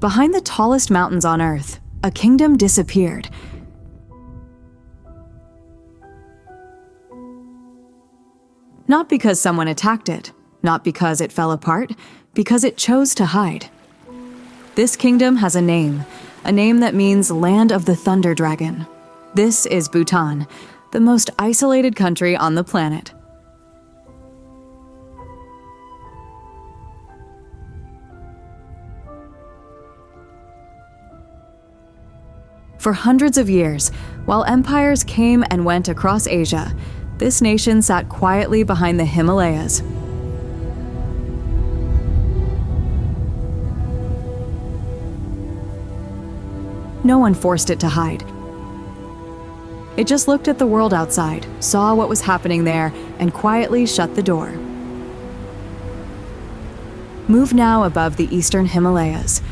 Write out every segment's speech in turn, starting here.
Behind the tallest mountains on Earth, a kingdom disappeared. Not because someone attacked it, not because it fell apart, because it chose to hide. This kingdom has a name that means Land of the Thunder Dragon. This is Bhutan, the most isolated country on the planet. For hundreds of years, while empires came and went across Asia, this nation sat quietly behind the Himalayas. No one forced it to hide. It just looked at the world outside, saw what was happening there, and quietly shut the door. Move now above the eastern Himalayas.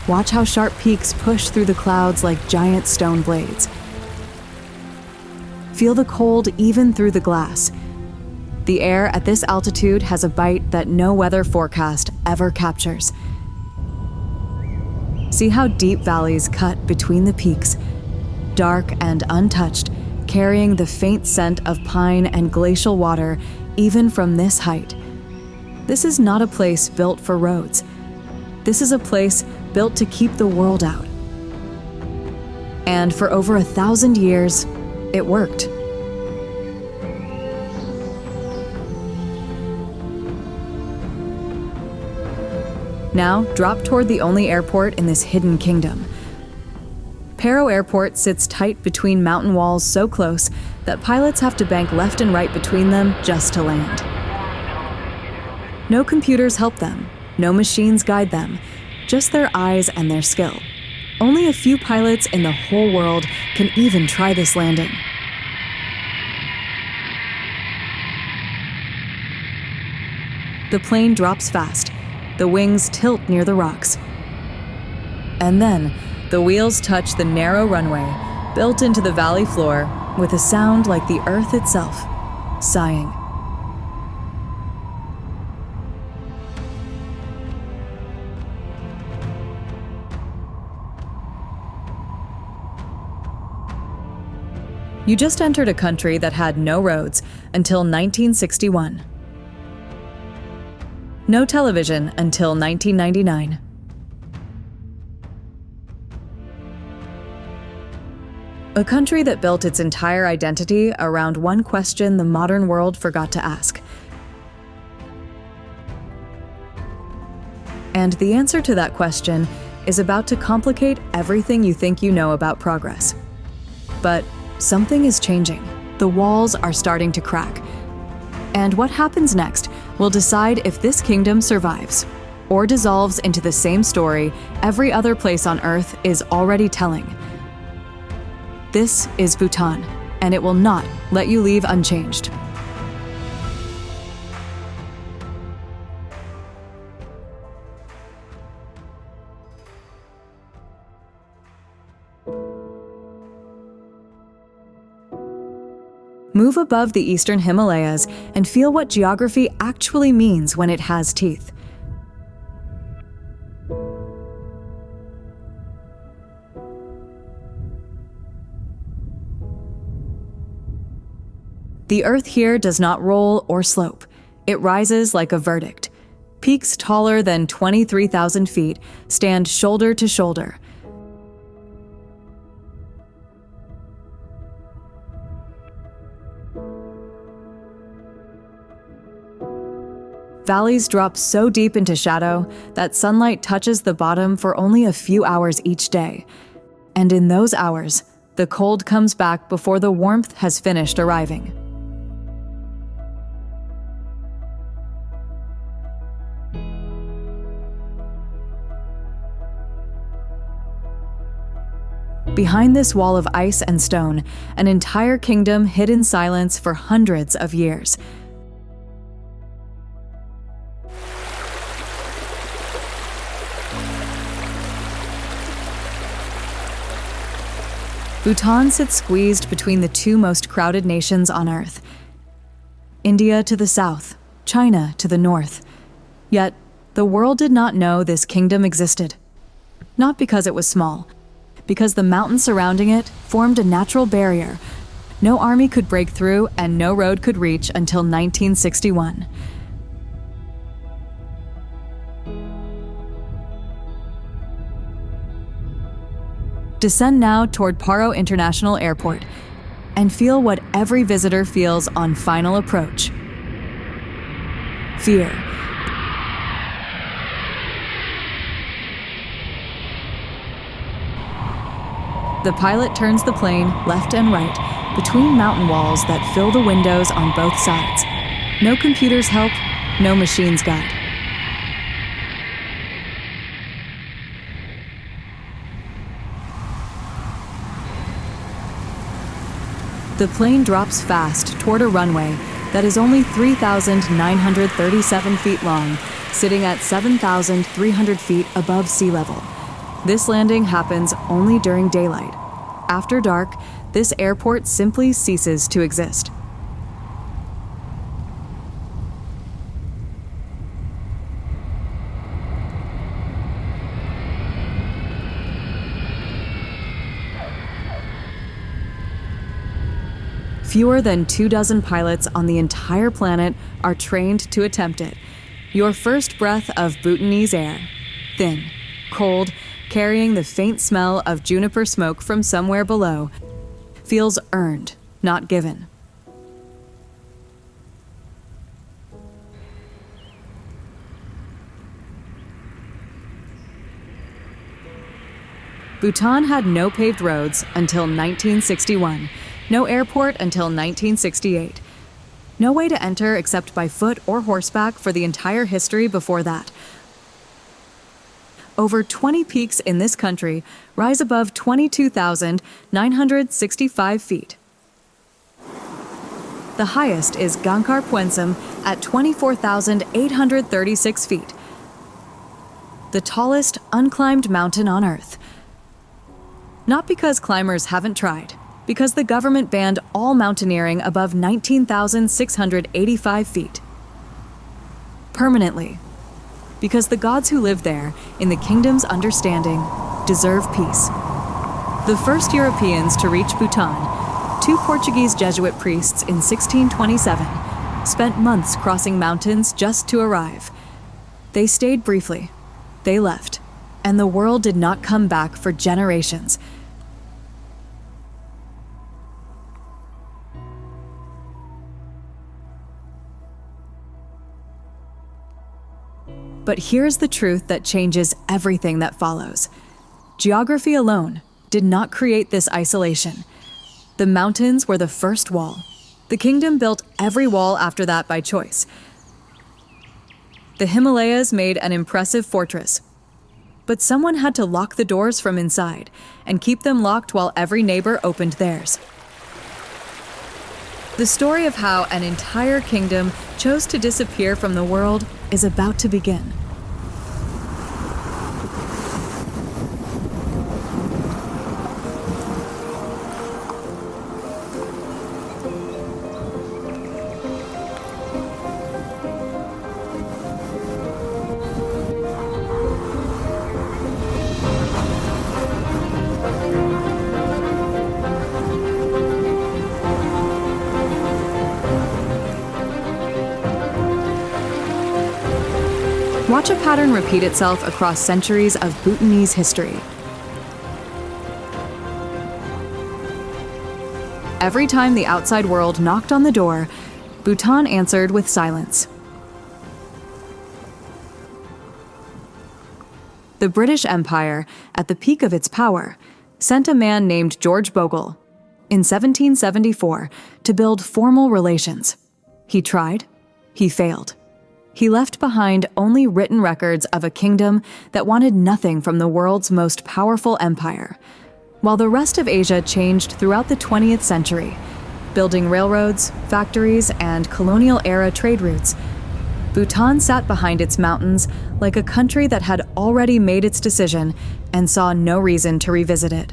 Watch how sharp peaks push through the clouds like giant stone blades. Feel the cold even through the glass. The air at this altitude has a bite that no weather forecast ever captures. See how deep valleys cut between the peaks, dark and untouched, carrying the faint scent of pine and glacial water even from this height. This is not a place built for roads. This is a place built to keep the world out. And for over 1,000 years, it worked. Now, drop toward the only airport in this hidden kingdom. Paro Airport sits tight between mountain walls so close that pilots have to bank left and right between them just to land. No computers help them, no machines guide them, just their eyes and their skill. Only a few pilots in the whole world can even try this landing. The plane drops fast. The wings tilt near the rocks. And then, the wheels touch the narrow runway, built into the valley floor, with a sound like the earth itself, sighing. You just entered a country that had no roads until 1961. No television until 1999. A country that built its entire identity around one question the modern world forgot to ask. And the answer to that question is about to complicate everything you think you know about progress. But something is changing. The walls are starting to crack. And what happens next will decide if this kingdom survives or dissolves into the same story every other place on Earth is already telling. This is Bhutan, and it will not let you leave unchanged. Move above the eastern Himalayas and feel what geography actually means when it has teeth. The earth here does not roll or slope. It rises like a verdict. Peaks taller than 23,000 feet stand shoulder to shoulder. Valleys drop so deep into shadow that sunlight touches the bottom for only a few hours each day. And in those hours, the cold comes back before the warmth has finished arriving. Behind this wall of ice and stone, an entire kingdom hid in silence for hundreds of years. Bhutan sits squeezed between the two most crowded nations on Earth. India to the south, China to the north. Yet, the world did not know this kingdom existed. Not because it was small, because the mountains surrounding it formed a natural barrier. No army could break through and no road could reach until 1961. Descend now toward Paro International Airport and feel what every visitor feels on final approach. Fear. The pilot turns the plane left and right between mountain walls that fill the windows on both sides. No computer's help, no machine's guide. The plane drops fast toward a runway that is only 3,937 feet long, sitting at 7,300 feet above sea level. This landing happens only during daylight. After dark, this airport simply ceases to exist. Fewer than 24 pilots on the entire planet are trained to attempt it. Your first breath of Bhutanese air, thin, cold, carrying the faint smell of juniper smoke from somewhere below, feels earned, not given. Bhutan had no paved roads until 1961. No airport until 1968. No way to enter except by foot or horseback for the entire history before that. Over 20 peaks in this country rise above 22,965 feet. The highest is Gangkar Puensum at 24,836 feet. The tallest unclimbed mountain on Earth. Not because climbers haven't tried, because the government banned all mountaineering above 19,685 feet. Permanently. Because the gods who live there, in the kingdom's understanding, deserve peace. The first Europeans to reach Bhutan, 2 Portuguese Jesuit priests in 1627, spent months crossing mountains just to arrive. They stayed briefly. They left. And the world did not come back for generations. But here's the truth that changes everything that follows. Geography alone did not create this isolation. The mountains were the first wall. The kingdom built every wall after that by choice. The Himalayas made an impressive fortress. But someone had to lock the doors from inside and keep them locked while every neighbor opened theirs. The story of how an entire kingdom chose to disappear from the world is about to begin. Watch a pattern repeat itself across centuries of Bhutanese history. Every time the outside world knocked on the door, Bhutan answered with silence. The British Empire, at the peak of its power, sent a man named George Bogle in 1774 to build formal relations. He tried. He failed. He left behind only written records of a kingdom that wanted nothing from the world's most powerful empire, while the rest of Asia changed throughout the 20th century, building railroads, factories, and colonial-era trade routes. Bhutan sat behind its mountains like a country that had already made its decision and saw no reason to revisit it.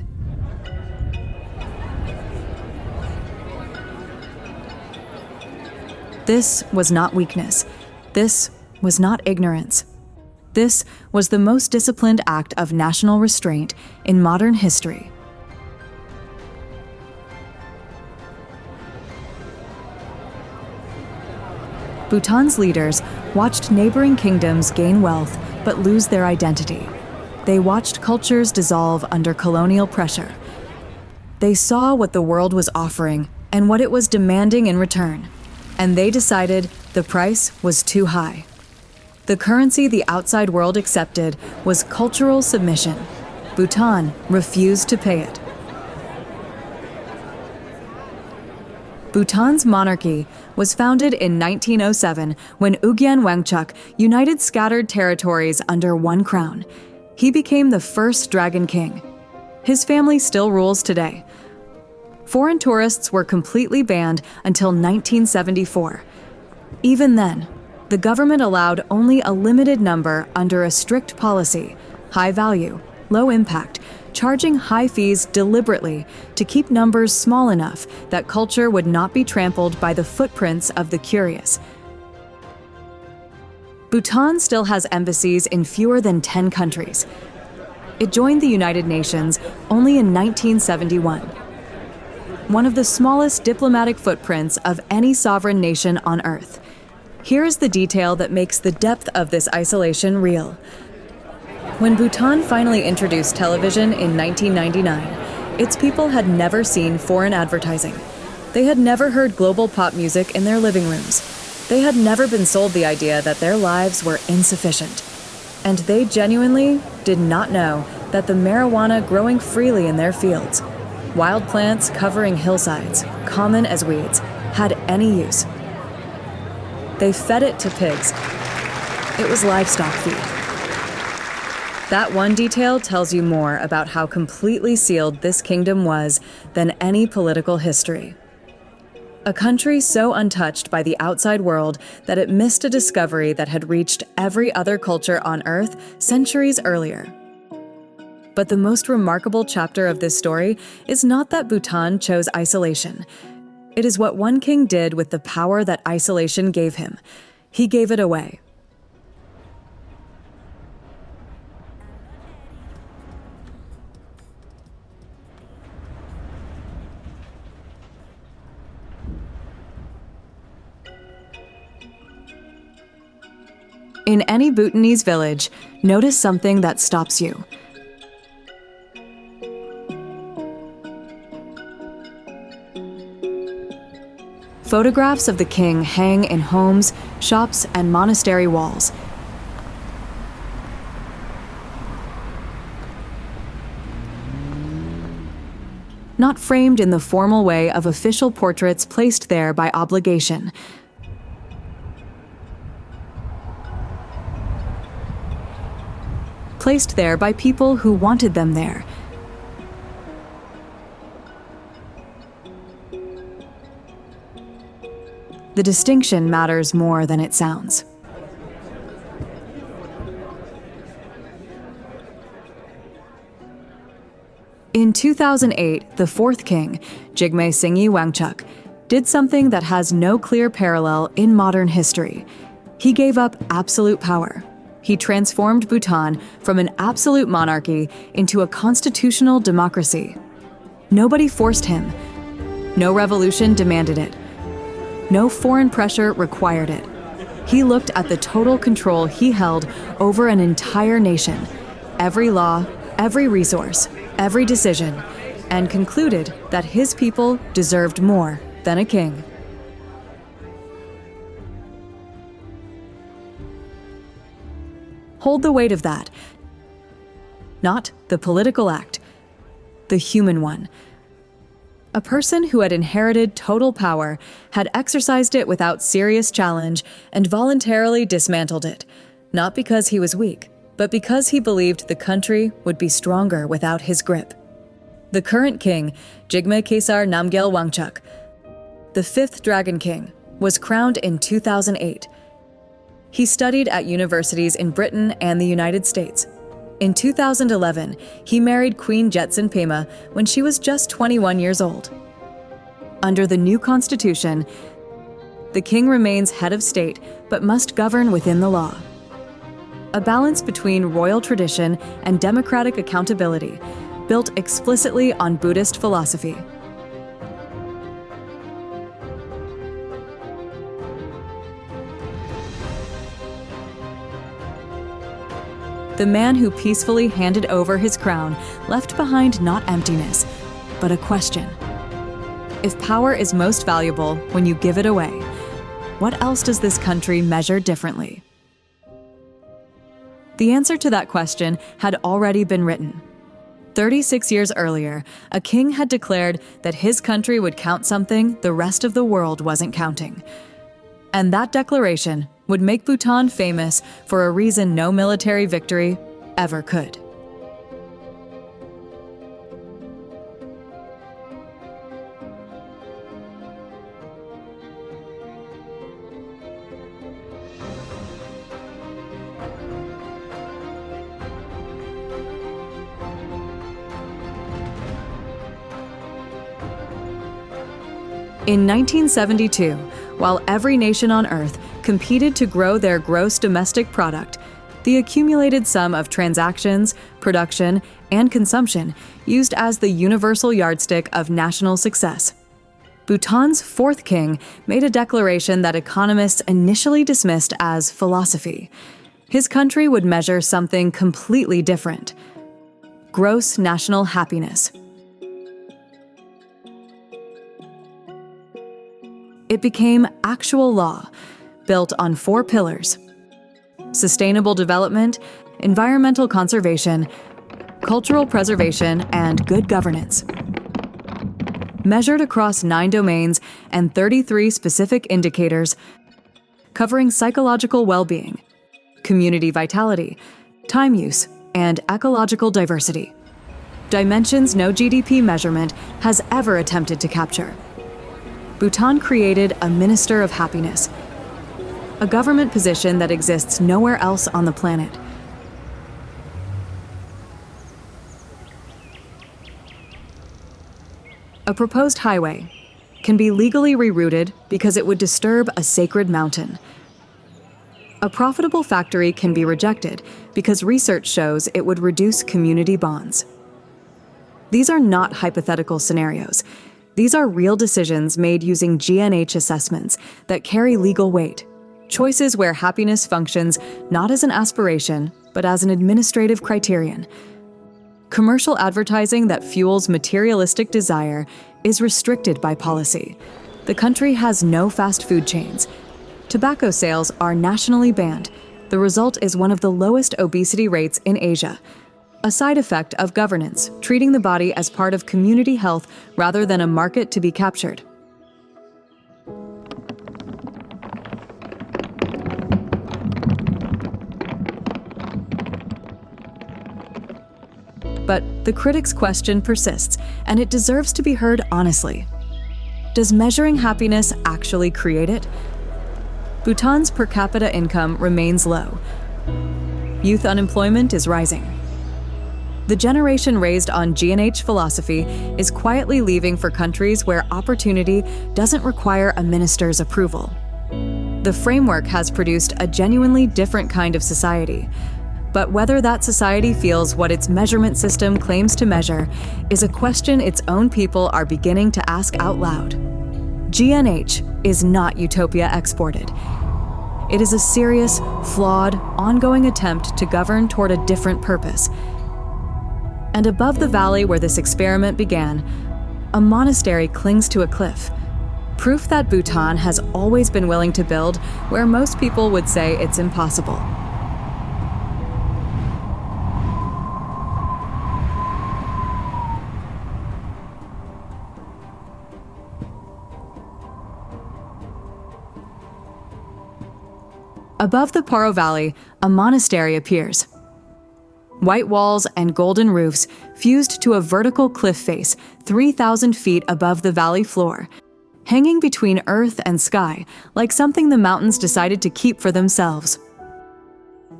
This was not weakness. This was not ignorance. This was the most disciplined act of national restraint in modern history. Bhutan's leaders watched neighboring kingdoms gain wealth but lose their identity. They watched cultures dissolve under colonial pressure. They saw what the world was offering and what it was demanding in return, and they decided the price was too high. The currency the outside world accepted was cultural submission. Bhutan refused to pay it. Bhutan's monarchy was founded in 1907 when Ugyen Wangchuck united scattered territories under one crown. He became the first Dragon King. His family still rules today. Foreign tourists were completely banned until 1974. Even then, the government allowed only a limited number under a strict policy, high value, low impact, charging high fees deliberately to keep numbers small enough that culture would not be trampled by the footprints of the curious. Bhutan still has embassies in fewer than 10 countries. It joined the United Nations only in 1971. One of the smallest diplomatic footprints of any sovereign nation on Earth. Here is the detail that makes the depth of this isolation real. When Bhutan finally introduced television in 1999, its people had never seen foreign advertising. They had never heard global pop music in their living rooms. They had never been sold the idea that their lives were insufficient. And they genuinely did not know that the marijuana growing freely in their fields, wild plants covering hillsides, common as weeds, had any use. They fed it to pigs. It was livestock feed. That one detail tells you more about how completely sealed this kingdom was than any political history. A country so untouched by the outside world that it missed a discovery that had reached every other culture on Earth centuries earlier. But the most remarkable chapter of this story is not that Bhutan chose isolation. It is what one king did with the power that isolation gave him. He gave it away. In any Bhutanese village, notice something that stops you. Photographs of the king hang in homes, shops, and monastery walls. Not framed in the formal way of official portraits placed there by obligation. Placed there by people who wanted them there. The distinction matters more than it sounds. In 2008, the fourth king, Jigme Singye Wangchuck, did something that has no clear parallel in modern history. He gave up absolute power. He transformed Bhutan from an absolute monarchy into a constitutional democracy. Nobody forced him. No revolution demanded it. No foreign pressure required it. He looked at the total control he held over an entire nation, every law, every resource, every decision, and concluded that his people deserved more than a king. Hold the weight of that. Not the political act, the human one. A person who had inherited total power had exercised it without serious challenge and voluntarily dismantled it, not because he was weak, but because he believed the country would be stronger without his grip. The current king, Jigme Kesar Namgyel Wangchuck, the fifth Dragon King, was crowned in 2008. He studied at universities in Britain and the United States. In 2011, he married Queen Jetsun Pema when she was just 21 years old. Under the new constitution, the king remains head of state but must govern within the law. a balance between royal tradition and democratic accountability, built explicitly on Buddhist philosophy. The man who peacefully handed over his crown left behind not emptiness, but a question. If power is most valuable when you give it away, what else does this country measure differently? The answer to that question had already been written. 36 years earlier, a king had declared that his country would count something the rest of the world wasn't counting. And that declaration would make Bhutan famous for a reason no military victory ever could. In 1972, while every nation on Earth competed to grow their gross domestic product, the accumulated sum of transactions, production, and consumption used as the universal yardstick of national success. Bhutan's fourth king made a declaration that economists initially dismissed as philosophy. His country would measure something completely different: gross national happiness. It became actual law, built on 4 pillars: sustainable development, environmental conservation, cultural preservation, and good governance. Measured across 9 domains and 33 specific indicators, covering psychological well-being, community vitality, time use, and ecological diversity. Dimensions no GDP measurement has ever attempted to capture. Bhutan created a Minister of Happiness, a government position that exists nowhere else on the planet. A proposed highway can be legally rerouted because it would disturb a sacred mountain. A profitable factory can be rejected because research shows it would reduce community bonds. These are not hypothetical scenarios. These are real decisions made using GNH assessments that carry legal weight, choices where happiness functions not as an aspiration, but as an administrative criterion. Commercial advertising that fuels materialistic desire is restricted by policy. The country has no fast food chains. Tobacco sales are nationally banned. The result is one of the lowest obesity rates in Asia. A side effect of governance, treating the body as part of community health rather than a market to be captured. But the critics' question persists, and it deserves to be heard honestly. Does measuring happiness actually create it? Bhutan's per capita income remains low. Youth unemployment is rising. The generation raised on GNH philosophy is quietly leaving for countries where opportunity doesn't require a minister's approval. The framework has produced a genuinely different kind of society. But whether that society feels what its measurement system claims to measure is a question its own people are beginning to ask out loud. GNH is not utopia exported. It is a serious, flawed, ongoing attempt to govern toward a different purpose. And above the valley where this experiment began, a monastery clings to a cliff. Proof that Bhutan has always been willing to build where most people would say it's impossible. Above the Paro Valley, a monastery appears. White walls and golden roofs fused to a vertical cliff face 3,000 feet above the valley floor, hanging between earth and sky like something the mountains decided to keep for themselves.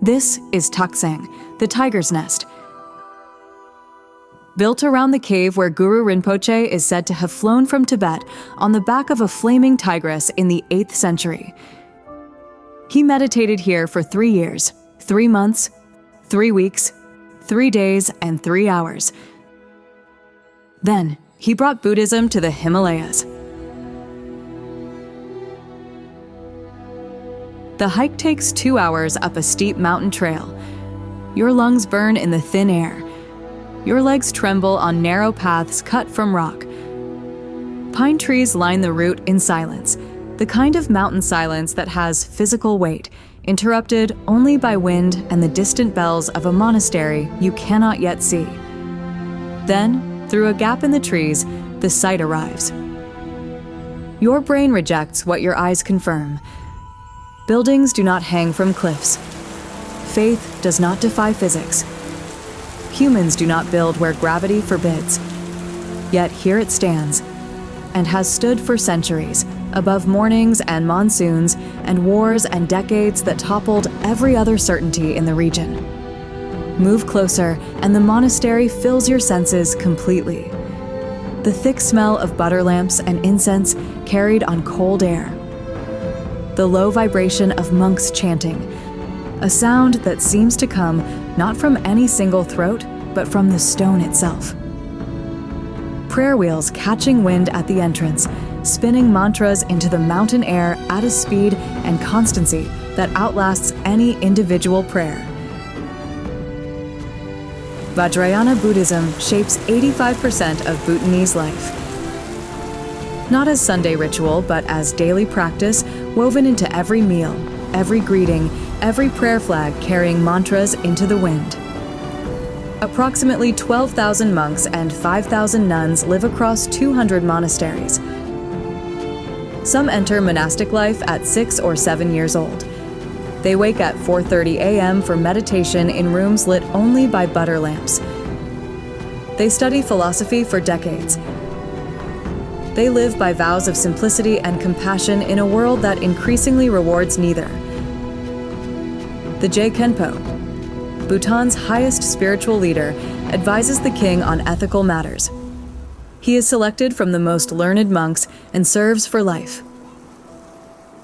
This is Taksang, the tiger's nest. Built around the cave where Guru Rinpoche is said to have flown from Tibet on the back of a flaming tigress in the 8th century. He meditated here for 3 years, 3 months, 3 weeks, 3 days, and 3 hours. Then, he brought Buddhism to the Himalayas. The hike takes 2 hours up a steep mountain trail. Your lungs burn in the thin air. Your legs tremble on narrow paths cut from rock. Pine trees line the route in silence, the kind of mountain silence that has physical weight, interrupted only by wind and the distant bells of a monastery you cannot yet see. Then, through a gap in the trees, the sight arrives. Your brain rejects what your eyes confirm. Buildings do not hang from cliffs. Faith does not defy physics. Humans do not build where gravity forbids. Yet here it stands, and has stood for centuries, above mornings and monsoons and wars and decades that toppled every other certainty in the region. Move closer, and the monastery fills your senses completely. The thick smell of butter lamps and incense carried on cold air. The low vibration of monks chanting, a sound that seems to come not from any single throat, but from the stone itself. Prayer wheels catching wind at the entrance, spinning mantras into the mountain air at a speed and constancy that outlasts any individual prayer. Vajrayana Buddhism shapes 85% of Bhutanese life. Not as Sunday ritual, but as daily practice woven into every meal, every greeting, every prayer flag carrying mantras into the wind. Approximately 12,000 monks and 5,000 nuns live across 200 monasteries. Some enter monastic life at 6 or 7 years old. They wake at 4:30 a.m. for meditation in rooms lit only by butter lamps. They study philosophy for decades. They live by vows of simplicity and compassion in a world that increasingly rewards neither. The Je Khenpo, Bhutan's highest spiritual leader, advises the king on ethical matters. He is selected from the most learned monks and serves for life.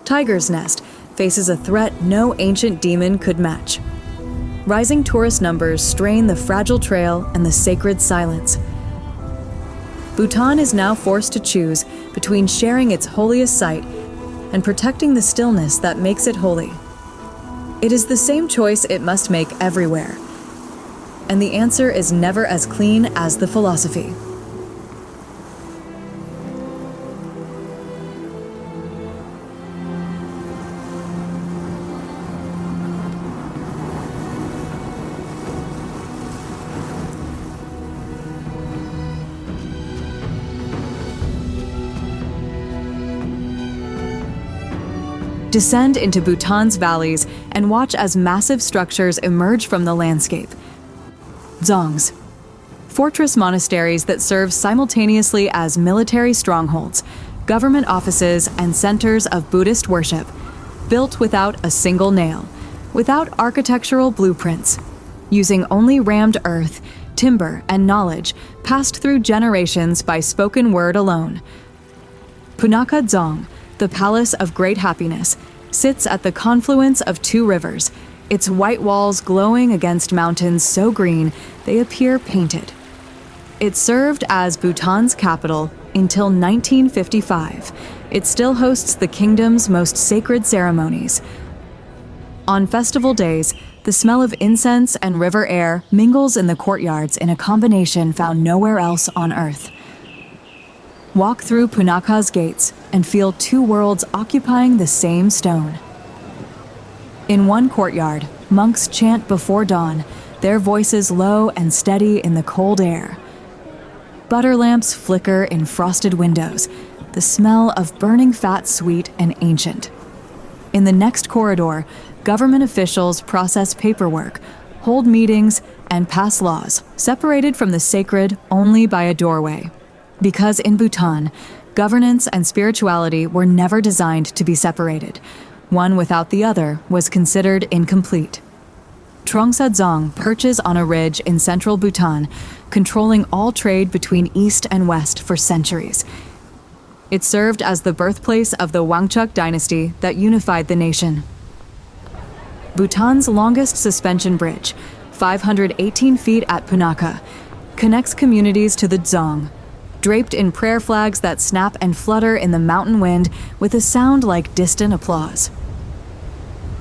Tiger's Nest faces a threat no ancient demon could match. Rising tourist numbers strain the fragile trail and the sacred silence. Bhutan is now forced to choose between sharing its holiest site and protecting the stillness that makes it holy. It is the same choice it must make everywhere, and the answer is never as clean as the philosophy. Descend into Bhutan's valleys and watch as massive structures emerge from the landscape. Dzongs, fortress monasteries that serve simultaneously as military strongholds, government offices, and centers of Buddhist worship, built without a single nail, without architectural blueprints, using only rammed earth, timber, and knowledge passed through generations by spoken word alone. Punakha Dzong, the Palace of Great Happiness, sits at the confluence of 2 rivers, its white walls glowing against mountains so green they appear painted. It served as Bhutan's capital until 1955. It still hosts the kingdom's most sacred ceremonies. On festival days, the smell of incense and river air mingles in the courtyards in a combination found nowhere else on Earth. Walk through Punakha's gates and feel 2 worlds occupying the same stone. In one courtyard, monks chant before dawn, their voices low and steady in the cold air. Butter lamps flicker in frosted windows, the smell of burning fat sweet and ancient. In the next corridor, government officials process paperwork, hold meetings, and pass laws, separated from the sacred only by a doorway. Because in Bhutan, governance and spirituality were never designed to be separated. One without the other was considered incomplete. Trongsa Dzong perches on a ridge in central Bhutan, controlling all trade between east and west for centuries. It served as the birthplace of the Wangchuck dynasty that unified the nation. Bhutan's longest suspension bridge, 518 feet at Punakha, connects communities to the Dzong, draped in prayer flags that snap and flutter in the mountain wind with a sound like distant applause.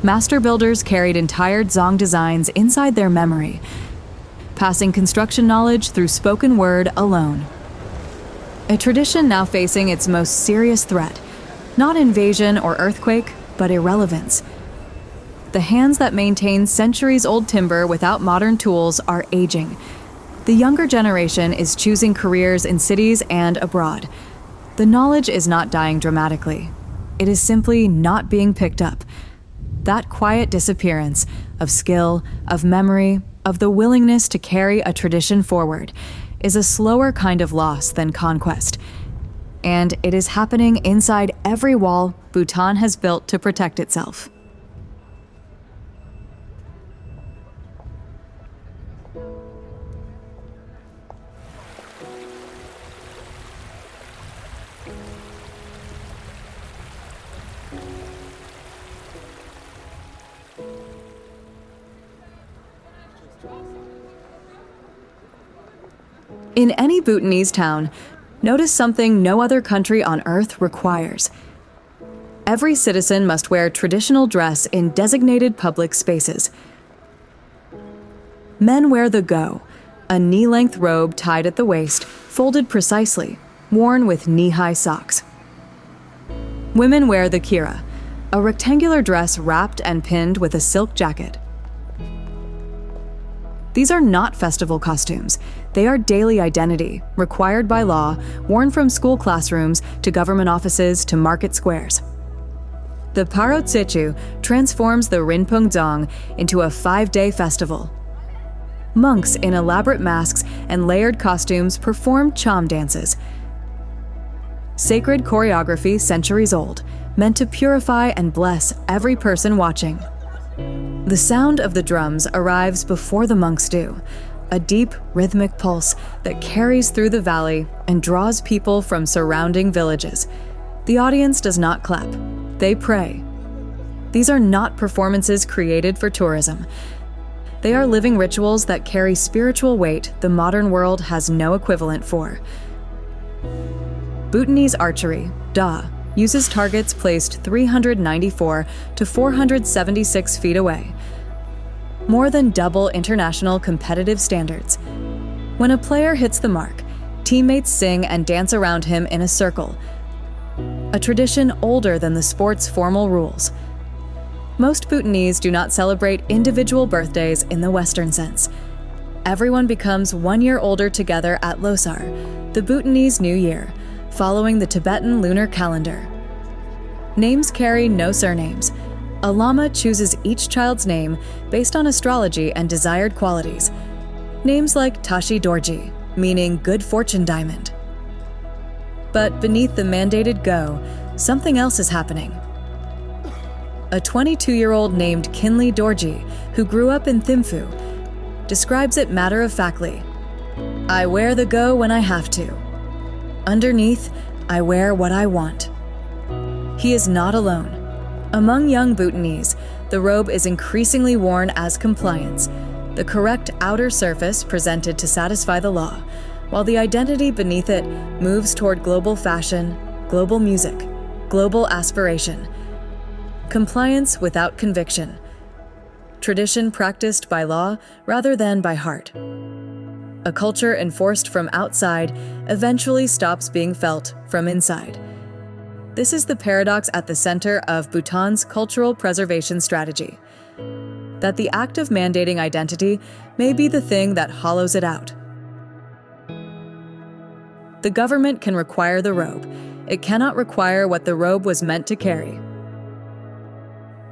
Master builders carried entire Dzong designs inside their memory, passing construction knowledge through spoken word alone. A tradition now facing its most serious threat, not invasion or earthquake, but irrelevance. The hands that maintain centuries-old timber without modern tools are aging. The younger generation is choosing careers in cities and abroad. The knowledge is not dying dramatically. It is simply not being picked up. That quiet disappearance of skill, of memory, of the willingness to carry a tradition forward is a slower kind of loss than conquest. And it is happening inside every wall Bhutan has built to protect itself. In any Bhutanese town, notice something no other country on Earth requires. Every citizen must wear traditional dress in designated public spaces. Men wear the go, a knee-length robe tied at the waist, folded precisely, worn with knee-high socks. Women wear the kira, a rectangular dress wrapped and pinned with a silk jacket. These are not festival costumes. They are daily identity, required by law, worn from school classrooms to government offices to market squares. The Parotsechu transforms the Rinpung Dzong into a 5-day festival. Monks in elaborate masks and layered costumes perform cham dances. Sacred choreography centuries old, meant to purify and bless every person watching. The sound of the drums arrives before the monks do, a deep, rhythmic pulse that carries through the valley and draws people from surrounding villages. The audience does not clap. They pray. These are not performances created for tourism. They are living rituals that carry spiritual weight the modern world has no equivalent for. Bhutanese archery, Da, uses targets placed 394 to 476 feet away, more than double international competitive standards. When a player hits the mark, teammates sing and dance around him in a circle, a tradition older than the sport's formal rules. Most Bhutanese do not celebrate individual birthdays in the Western sense. Everyone becomes 1 year older together at Losar, the Bhutanese New Year, following the Tibetan lunar calendar. Names carry no surnames. A lama chooses each child's name based on astrology and desired qualities. Names like Tashi Dorji, meaning good fortune diamond. But beneath the mandated go, something else is happening. A 22-year-old named Kinley Dorji, who grew up in Thimphu, describes it matter-of-factly. I wear the go when I have to. Underneath, I wear what I want. He is not alone. Among young Bhutanese, the robe is increasingly worn as compliance, the correct outer surface presented to satisfy the law, while the identity beneath it moves toward global fashion, global music, global aspiration. Compliance without conviction. Tradition practiced by law rather than by heart. A culture enforced from outside eventually stops being felt from inside. This is the paradox at the center of Bhutan's cultural preservation strategy. That the act of mandating identity may be the thing that hollows it out. The government can require the robe. It cannot require what the robe was meant to carry.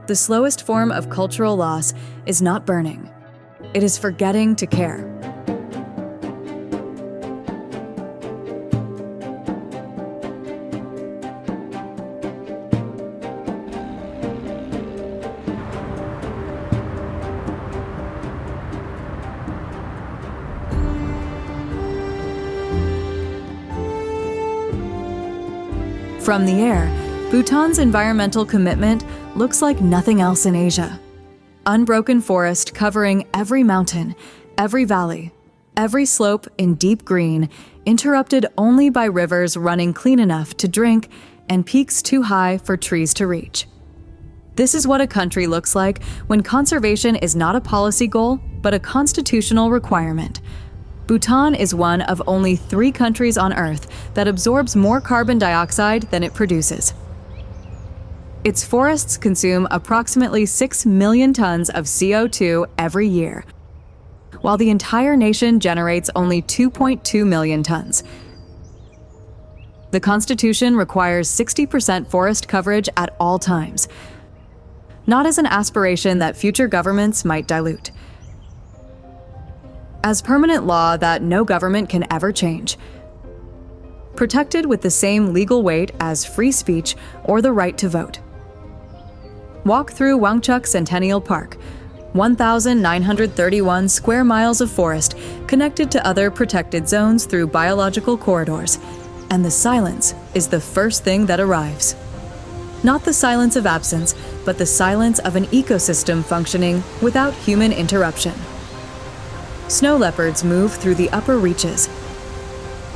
The slowest form of cultural loss is not burning. It is forgetting to care. From the air, Bhutan's environmental commitment looks like nothing else in Asia. unbroken forest covering every mountain, every valley, every slope in deep green, interrupted only by rivers running clean enough to drink and peaks too high for trees to reach. This is what a country looks like when conservation is not a policy goal, but a constitutional requirement. Bhutan is one of only 3 countries on Earth that absorbs more carbon dioxide than it produces. Its forests consume approximately 6 million tons of CO2 every year, while the entire nation generates only 2.2 million tons. The Constitution requires 60% forest coverage at all times, not as an aspiration that future governments might dilute. As permanent law that no government can ever change. Protected with the same legal weight as free speech or the right to vote. Walk through Wangchuck Centennial Park, 1,931 square miles of forest connected to other protected zones through biological corridors, and the silence is the first thing that arrives. Not the silence of absence, but the silence of an ecosystem functioning without human interruption. Snow leopards move through the upper reaches.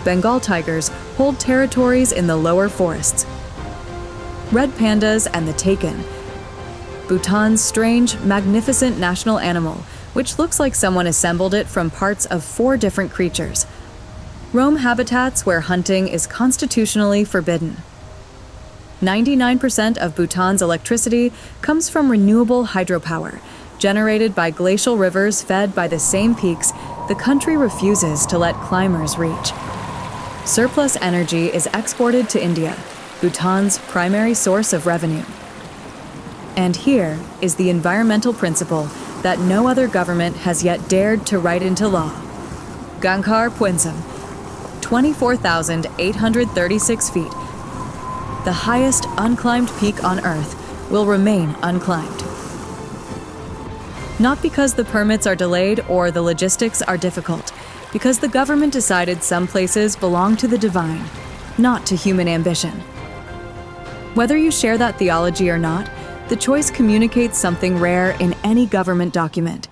Bengal tigers hold territories in the lower forests. Red pandas and the takin, Bhutan's strange, magnificent national animal, which looks like someone assembled it from parts of 4 different creatures, roam habitats where hunting is constitutionally forbidden. 99% of Bhutan's electricity comes from renewable hydropower, generated by glacial rivers fed by the same peaks the country refuses to let climbers reach. Surplus energy is exported to India, Bhutan's primary source of revenue. And here is the environmental principle that no other government has yet dared to write into law. Gangkhar Puensum, 24,836 feet, the highest unclimbed peak on Earth, will remain unclimbed. Not because the permits are delayed or the logistics are difficult, because the government decided some places belong to the divine, not to human ambition. Whether you share that theology or not, the choice communicates something rare in any government document: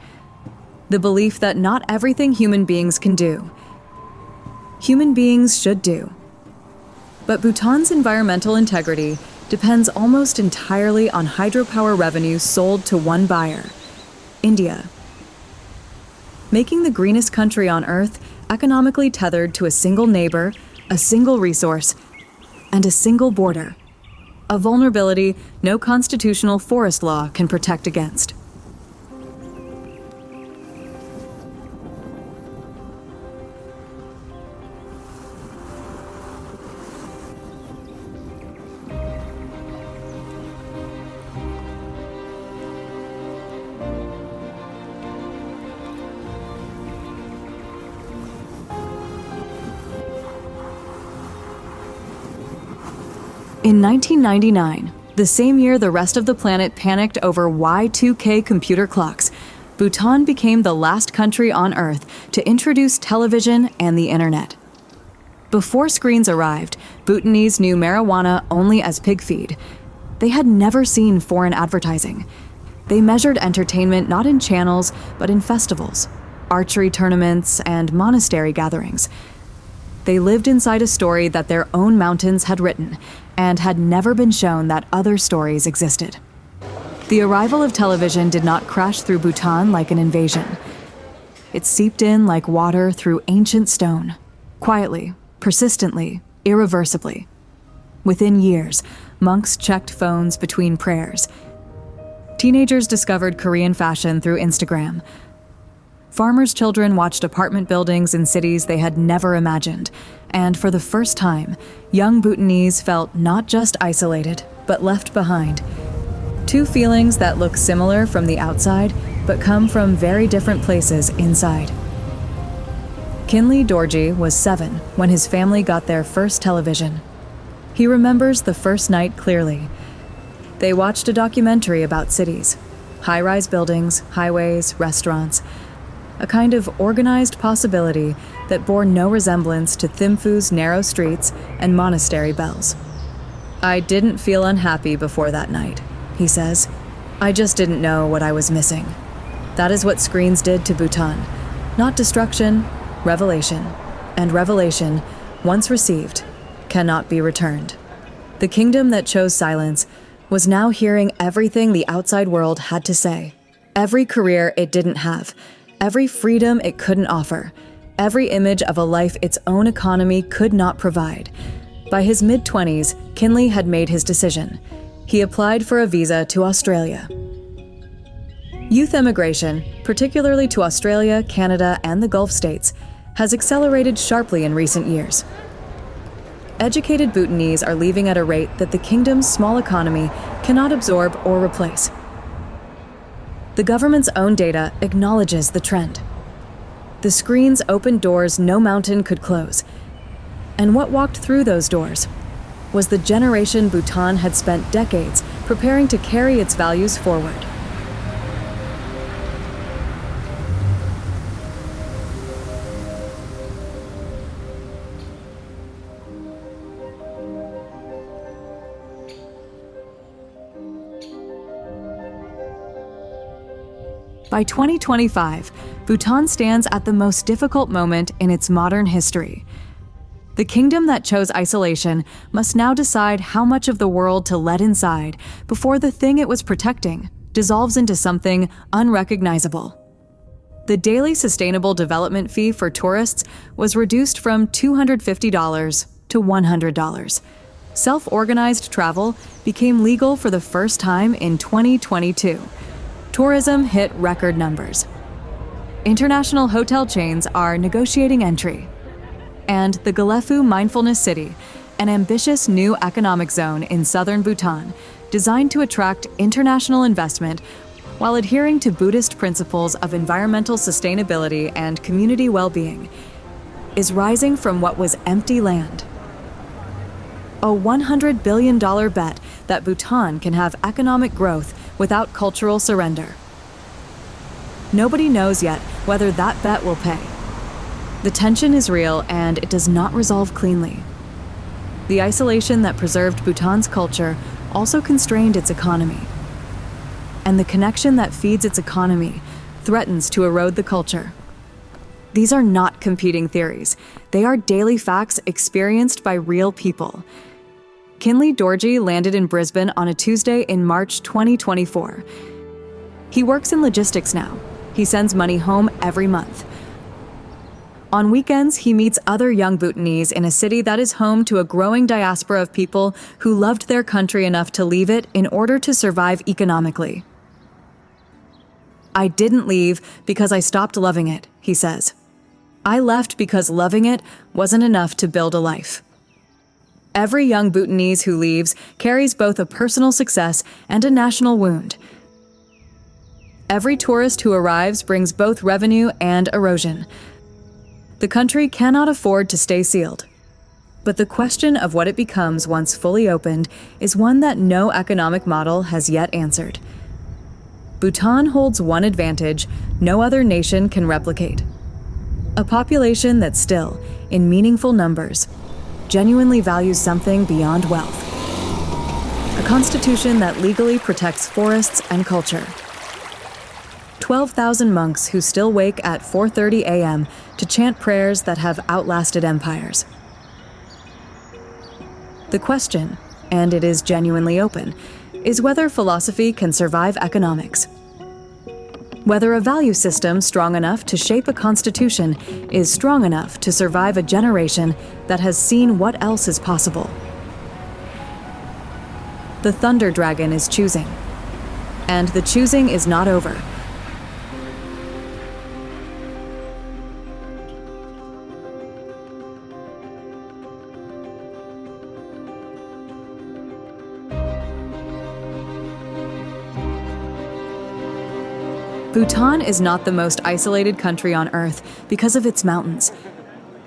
the belief that not everything human beings can do, human beings should do. But Bhutan's environmental integrity depends almost entirely on hydropower revenue sold to one buyer: India. Making the greenest country on Earth economically tethered to a single neighbor, a single resource, and a single border. A vulnerability no constitutional forest law can protect against. In 1999, the same year the rest of the planet panicked over Y2K computer clocks, Bhutan became the last country on Earth to introduce television and the internet. Before screens arrived, Bhutanese knew marijuana only as pig feed. They had never seen foreign advertising. They measured entertainment not in channels, but in festivals, archery tournaments, and monastery gatherings. They lived inside a story that their own mountains had written, and had never been shown that other stories existed. The arrival of television did not crash through Bhutan like an invasion. It seeped in like water through ancient stone, quietly, persistently, irreversibly. Within years, monks checked phones between prayers. Teenagers discovered Korean fashion through Instagram. Farmers' children watched apartment buildings in cities they had never imagined, and for the first time, young Bhutanese felt not just isolated, but left behind. 2 feelings that look similar from the outside, but come from very different places inside. Kinley Dorji was 7 when his family got their first television. He remembers the first night clearly. They watched a documentary about cities, high-rise buildings, highways, restaurants, a kind of organized possibility that bore no resemblance to Thimphu's narrow streets and monastery bells. "I didn't feel unhappy before that night," he says. "I just didn't know what I was missing." That is what screens did to Bhutan. Not destruction, revelation. And revelation, once received, cannot be returned. The kingdom that chose silence was now hearing everything the outside world had to say. Every career it didn't have, every freedom it couldn't offer, every image of a life its own economy could not provide. By his mid-20s, Kinley had made his decision. He applied for a visa to Australia. Youth emigration, particularly to Australia, Canada, and the Gulf states, has accelerated sharply in recent years. Educated Bhutanese are leaving at a rate that the kingdom's small economy cannot absorb or replace. The government's own data acknowledges the trend. The screens opened doors no mountain could close. And what walked through those doors was the generation Bhutan had spent decades preparing to carry its values forward. By 2025, Bhutan stands at the most difficult moment in its modern history. The kingdom that chose isolation must now decide how much of the world to let inside before the thing it was protecting dissolves into something unrecognizable. The daily sustainable development fee for tourists was reduced from $250 to $100. Self-organized travel became legal for the first time in 2022. Tourism hit record numbers. International hotel chains are negotiating entry. And the Galefu Mindfulness City, an ambitious new economic zone in southern Bhutan, designed to attract international investment while adhering to Buddhist principles of environmental sustainability and community well-being, is rising from what was empty land. A $100 billion bet that Bhutan can have economic growth without cultural surrender. Nobody knows yet whether that bet will pay. The tension is real and it does not resolve cleanly. The isolation that preserved Bhutan's culture also constrained its economy. And the connection that feeds its economy threatens to erode the culture. These are not competing theories. They are daily facts experienced by real people. Kinley Dorji landed in Brisbane on a Tuesday in March 2024. He works in logistics now. He sends money home every month. On weekends, he meets other young Bhutanese in a city that is home to a growing diaspora of people who loved their country enough to leave it in order to survive economically. "I didn't leave because I stopped loving it," he says. "I left because loving it wasn't enough to build a life." Every young Bhutanese who leaves carries both a personal success and a national wound. Every tourist who arrives brings both revenue and erosion. The country cannot afford to stay sealed. But the question of what it becomes once fully opened is one that no economic model has yet answered. Bhutan holds one advantage no other nation can replicate: a population that still, in meaningful numbers, genuinely values something beyond wealth. A constitution that legally protects forests and culture. 12,000 monks who still wake at 4:30 a.m. to chant prayers that have outlasted empires. The question, and it is genuinely open, is whether philosophy can survive economics. Whether a value system strong enough to shape a constitution is strong enough to survive a generation that has seen what else is possible. The Thunder Dragon is choosing. And the choosing is not over. Bhutan is not the most isolated country on Earth because of its mountains.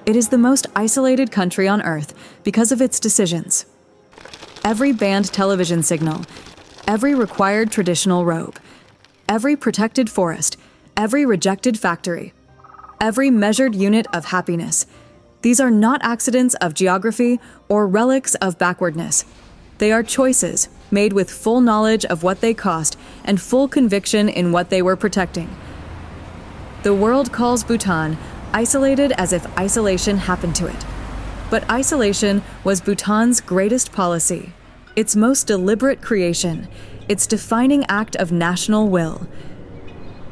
It is the most isolated country on Earth because of its decisions. Every banned television signal, every required traditional robe, every protected forest, every rejected factory, every measured unit of happiness. These are not accidents of geography or relics of backwardness. They are choices made with full knowledge of what they cost and full conviction in what they were protecting. The world calls Bhutan isolated as if isolation happened to it. But isolation was Bhutan's greatest policy, its most deliberate creation, its defining act of national will.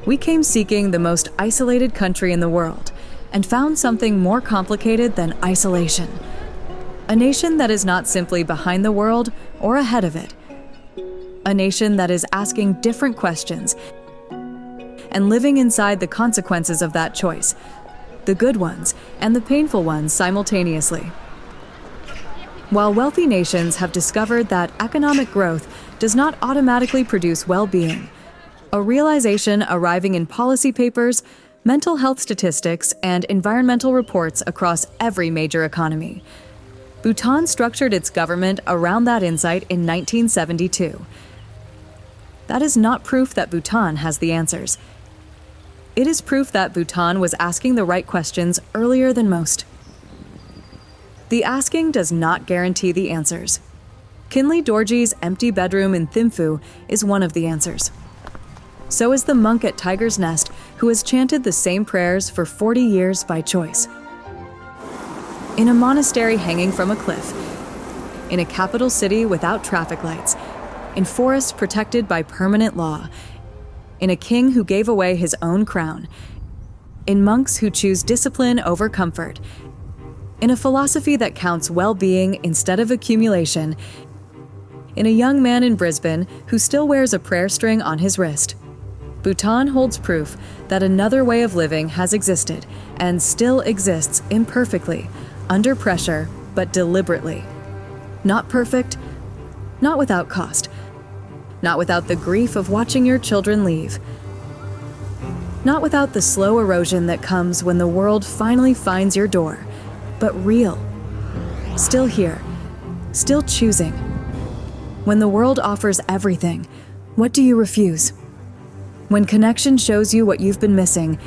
We came seeking the most isolated country in the world and found something more complicated than isolation. A nation that is not simply behind the world or ahead of it. A nation that is asking different questions and living inside the consequences of that choice, the good ones and the painful ones simultaneously. While wealthy nations have discovered that economic growth does not automatically produce well-being, a realization arriving in policy papers, mental health statistics, and environmental reports across every major economy. Bhutan structured its government around that insight in 1972. That is not proof that Bhutan has the answers. It is proof that Bhutan was asking the right questions earlier than most. The asking does not guarantee the answers. Kinley Dorji's empty bedroom in Thimphu is one of the answers. So is the monk at Tiger's Nest who has chanted the same prayers for 40 years by choice. In a monastery hanging from a cliff, in a capital city without traffic lights, in forests protected by permanent law, in a king who gave away his own crown, in monks who choose discipline over comfort, in a philosophy that counts well-being instead of accumulation, in a young man in Brisbane who still wears a prayer string on his wrist. Bhutan holds proof that another way of living has existed and still exists imperfectly, under pressure, but deliberately. Not perfect, not without cost, not without the grief of watching your children leave, not without the slow erosion that comes when the world finally finds your door, but real, still here, still choosing. When the world offers everything, what do you refuse? When connection shows you what you've been missing,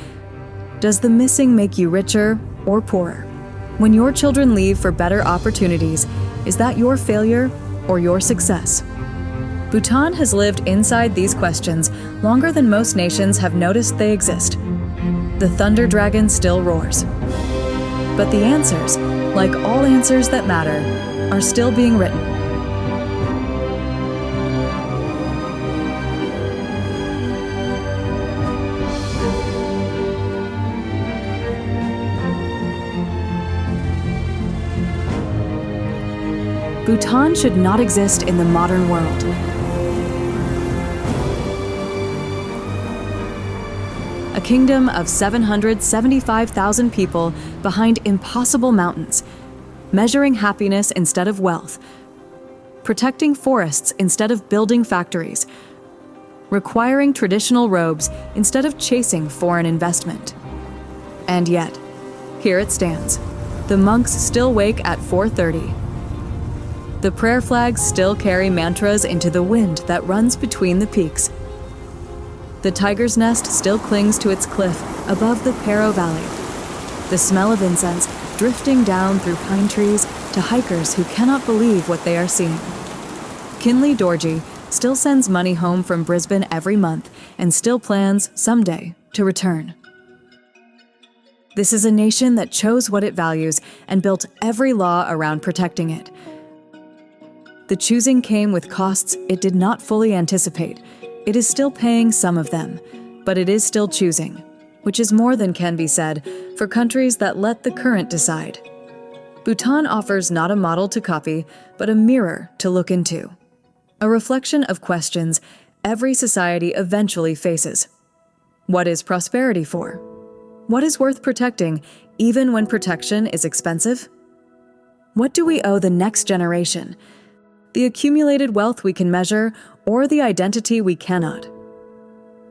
does the missing make you richer or poorer? When your children leave for better opportunities, is that your failure or your success? Bhutan has lived inside these questions longer than most nations have noticed they exist. The thunder dragon still roars. But the answers, like all answers that matter, are still being written. Bhutan should not exist in the modern world. A kingdom of 775,000 people behind impossible mountains, measuring happiness instead of wealth, protecting forests instead of building factories, requiring traditional robes instead of chasing foreign investment. And yet, here it stands. The monks still wake at 4:30. The prayer flags still carry mantras into the wind that runs between the peaks. The Tiger's Nest still clings to its cliff above the Pero Valley. The smell of incense drifting down through pine trees to hikers who cannot believe what they are seeing. Kinley Dorji still sends money home from Brisbane every month and still plans, someday, to return. This is a nation that chose what it values and built every law around protecting it. The choosing came with costs it did not fully anticipate. It is still paying some of them, but it is still choosing, which is more than can be said for countries that let the current decide. Bhutan offers not a model to copy, but a mirror to look into. A reflection of questions every society eventually faces. What is prosperity for? What is worth protecting, even when protection is expensive? What do we owe the next generation? The accumulated wealth we can measure, or the identity we cannot?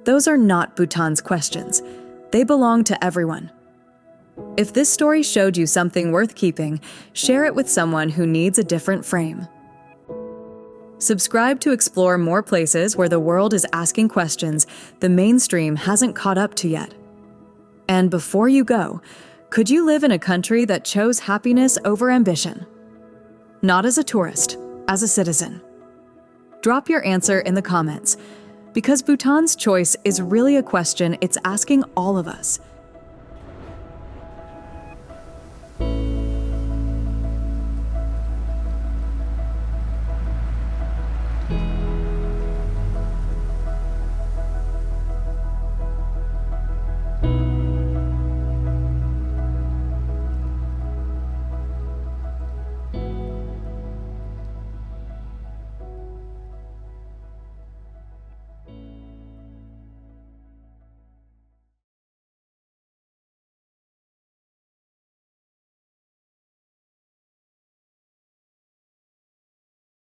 Those are not Bhutan's questions. They belong to everyone. If this story showed you something worth keeping, share it with someone who needs a different frame. Subscribe to explore more places where the world is asking questions the mainstream hasn't caught up to yet. And before you go, could you live in a country that chose happiness over ambition? Not as a tourist, as a citizen. Drop your answer in the comments. Because Bhutan's choice is really a question it's asking all of us.